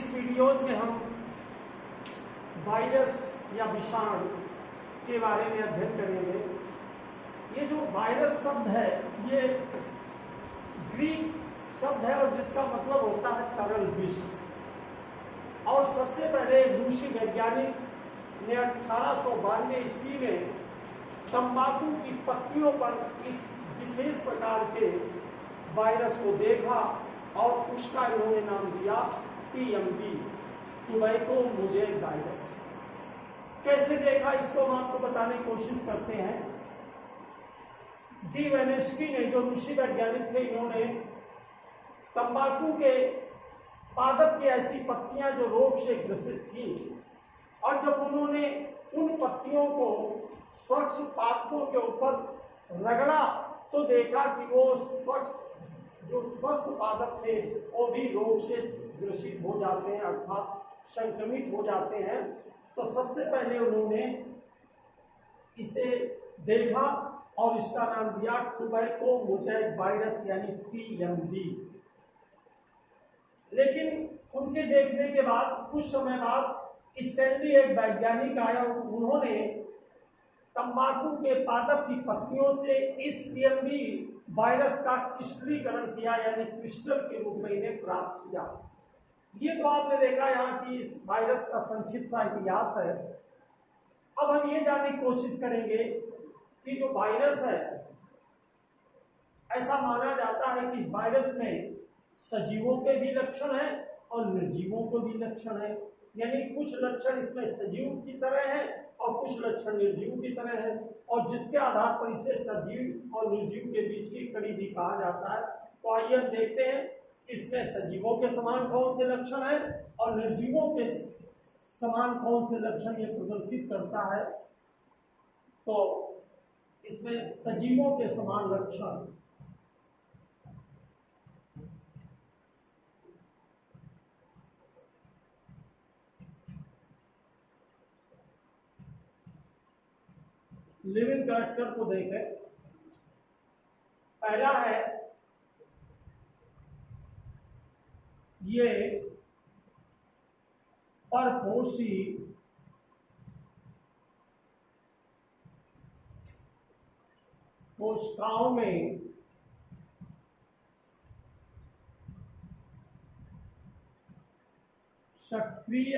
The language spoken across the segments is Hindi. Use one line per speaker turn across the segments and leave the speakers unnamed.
इस वीडियोज में हम वायरस या विषाणु के बारे में अध्ययन करेंगे। ये जो वायरस शब्द है ये ग्रीक शब्द है और जिसका मतलब होता है तरल विष। और सबसे पहले रूसी वैज्ञानिक ने 1892 ईस्वी में तंबाकू की पत्तियों पर इस विशेष प्रकार के वायरस को देखा और उसका इन्होंने नाम दिया TMV, टोबैको मोज़ेक वायरस। कैसे देखा इसको हम आपको बताने की कोशिश करते हैं। डी वेनेस्की ने, जो रूसी वैज्ञानिक थे, इन्होंने तंबाकू के पादप की ऐसी पत्तियां जो रोग से ग्रसित थी और जब उन्होंने उन पत्तियों को स्वच्छ पादपों के ऊपर रगड़ा तो देखा कि वो जो स्वस्थ पादप थे वो भी रोग से ग्रसित हो जाते हैं अर्थात संक्रमित हो जाते हैं। तो सबसे पहले उन्होंने इसे देखा और इसका नाम दिया टोबैको मोज़ेक वायरस यानी TMV। लेकिन उनके देखने के बाद कुछ समय बाद स्टैनली, एक वैज्ञानिक आया, उन्होंने तंबाकू के पादप की पत्तियों से इस TMV वायरस का क्रिस्टलीकरण किया यानी क्रिस्टल के रूप में इन्हें प्राप्त किया। ये तो आपने देखा यहाँ की इस वायरस का संक्षिप्त सा इतिहास है। अब हम ये जानने की कोशिश करेंगे कि जो वायरस है, ऐसा माना जाता है कि इस वायरस में सजीवों के भी लक्षण हैं और निर्जीवों को भी लक्षण है। यानी कुछ लक्षण इसमें सजीव की तरह है और कुछ लक्षण निर्जीव की तरह है, और जिसके आधार पर इसे सजीव और निर्जीव के बीच की कड़ी भी कहा जाता है। तो आइए हम देखते हैं कि इसमें सजीवों के समान कौन से लक्षण है और निर्जीवों के समान कौन से लक्षण ये प्रदर्शित करता है। तो इसमें सजीवों के समान लक्षण, लिविंग कैरेक्टर को देखें। पहला है ये परपोषी कोशिकाओं में सक्रिय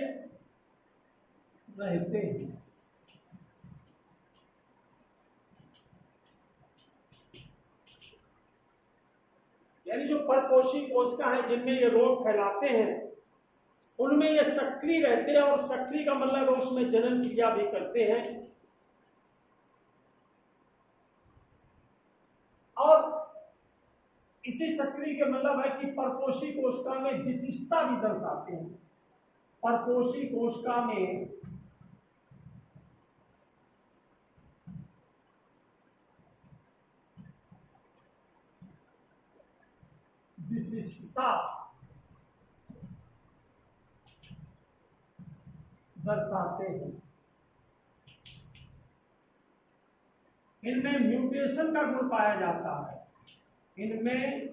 रहते हैं। यानी जो परपोषी कोशिका है जिनमें ये रोग फैलाते हैं उनमें ये सक्रिय रहते हैं, और सक्रिय का मतलब उसमें जनन क्रिया भी करते हैं। और इसी सक्रिय के मतलब है कि परपोषी कोशिका में विशिष्टता भी दर्शाते हैं। परपोषी कोशिका में विशिष्टता दर्शाते हैं। इनमें म्यूटेशन का गुण पाया जाता है। इनमें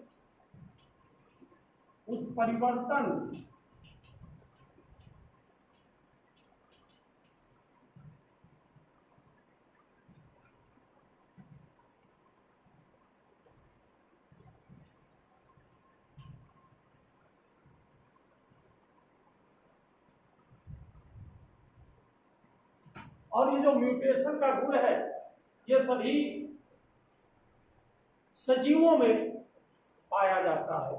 उत्परिवर्तन और ये जो म्यूटेशन का गुण है ये सभी सजीवों में पाया जाता है।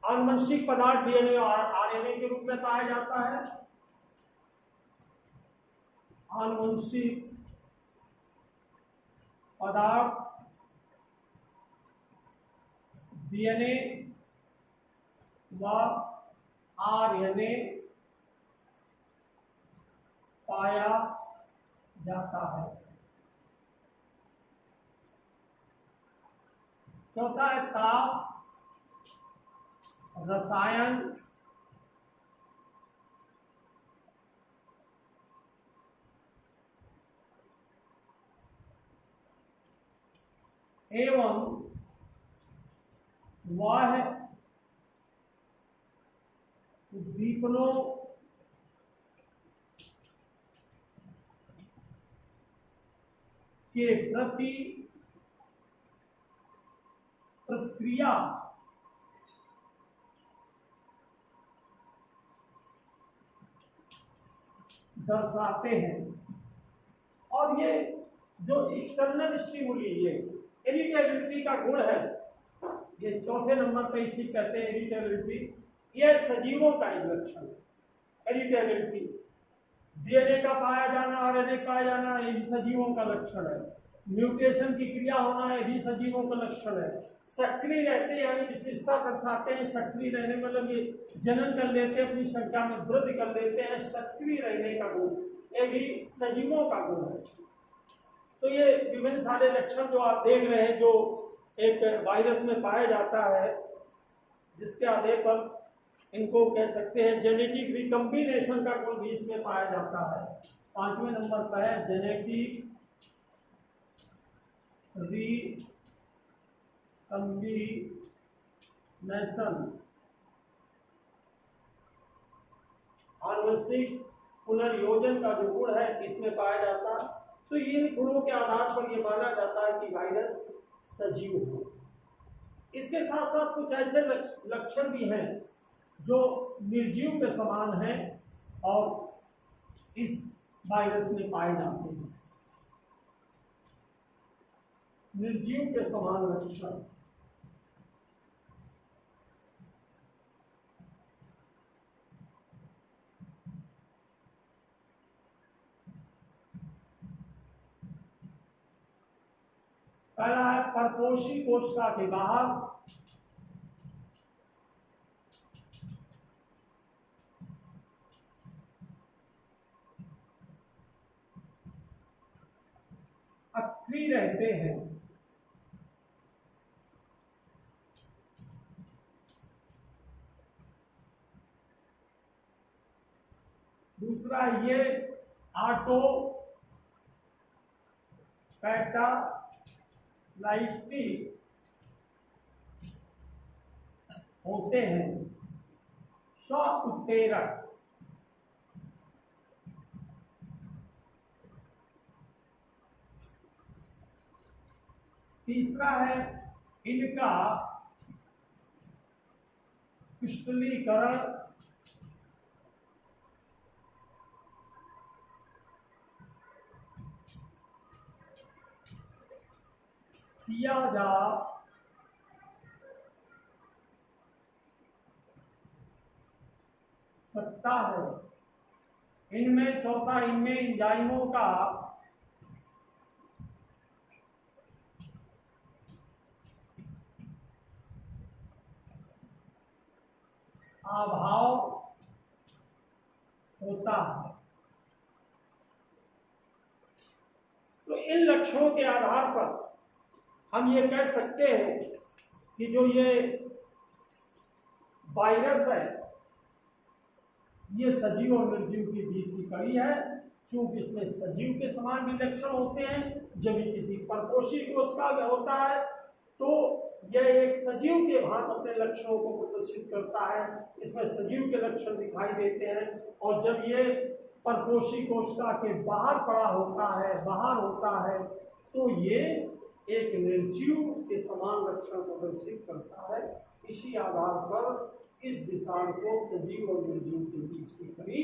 आनुवंशिक पदार्थ DNA और RNA के रूप में पाया जाता है। आनुवंशिक पदार्थ DNA व RNA पाया जाता है। चौथा है ताप, रसायन, एवं वह दीपनों के प्रति प्रतिक्रिया दर्शाते हैं। और ये जो एक्सटर्नल स्टिमुली, ये इरिटेबिलिटी का गुण है, ये चौथे नंबर पे इसी कहते हैं इरिटेबिलिटी। ये सजीवों का एक लक्षण है इरिटेबिलिटी। डीएनए का पाया जाना, आरएनए पाया जाना, ये भी सजीवों का लक्षण है। म्यूटेशन की क्रिया होना, ये भी सजीवों का लक्षण है। सक्रिय रहते हैं यानी विशेषता दर्शाते हैं। सक्रिय रहने मतलब ये जनन कर लेते हैं, अपनी संख्या में वृद्धि कर लेते हैं, सक्रिय रहने का गुण, ये भी सजीवों का गुण है। तो ये विभिन्न सारे लक्षण जो आप देख रहे हैं, जो एक वायरस में पाया जाता है, जिसके आधार पर इनको कह सकते हैं जेनेटिक रिकम्बिनेशन का गुण भी इसमें पाया जाता है। 5वें नंबर पर है जेनेटिक रिकम्बिनेशन, आनुवंशिक पुनर्योजन का जो गुण है इसमें पाया जाता है। तो इन गुणों के आधार पर यह माना जाता है कि वायरस सजीव हो। इसके साथ साथ कुछ ऐसे लक्षण भी हैं जो निर्जीव के समान हैं और इस वायरस में पाए जाते हैं। निर्जीव के समान लक्षण, पहला है परपोषी कोशिका के बाहर सक्रिय रहते हैं। दूसरा ये ऑटो कैटालाइटिक होते हैं, स्व उत्प्रेरक। तीसरा है इनका क्रिस्टलीकरण किया जा सकता है। इनमें चौथा, इनमें एंजाइमों का अभाव होता है। तो इन लक्षणों के आधार पर हम ये कह सकते हैं कि जो ये वायरस है ये सजीव और निर्जीव के बीच की कड़ी है। चूंकि इसमें सजीव के समान भी लक्षण होते हैं, जब ये किसी परपोषी कोशिका में होता है तो यह एक सजीव के भांति अपने लक्षणों को प्रदर्शित करता है। इसमें सजीव के लक्षण दिखाई देते हैं। और जब ये परपोषी कोशिका के बाहर पड़ा होता है, बाहर होता है, तो ये एक निर्जीव के समान लक्षण प्रदर्शित करता है। इसी आधार पर इस विषाणु को सजीव और निर्जीव के बीच की कड़ी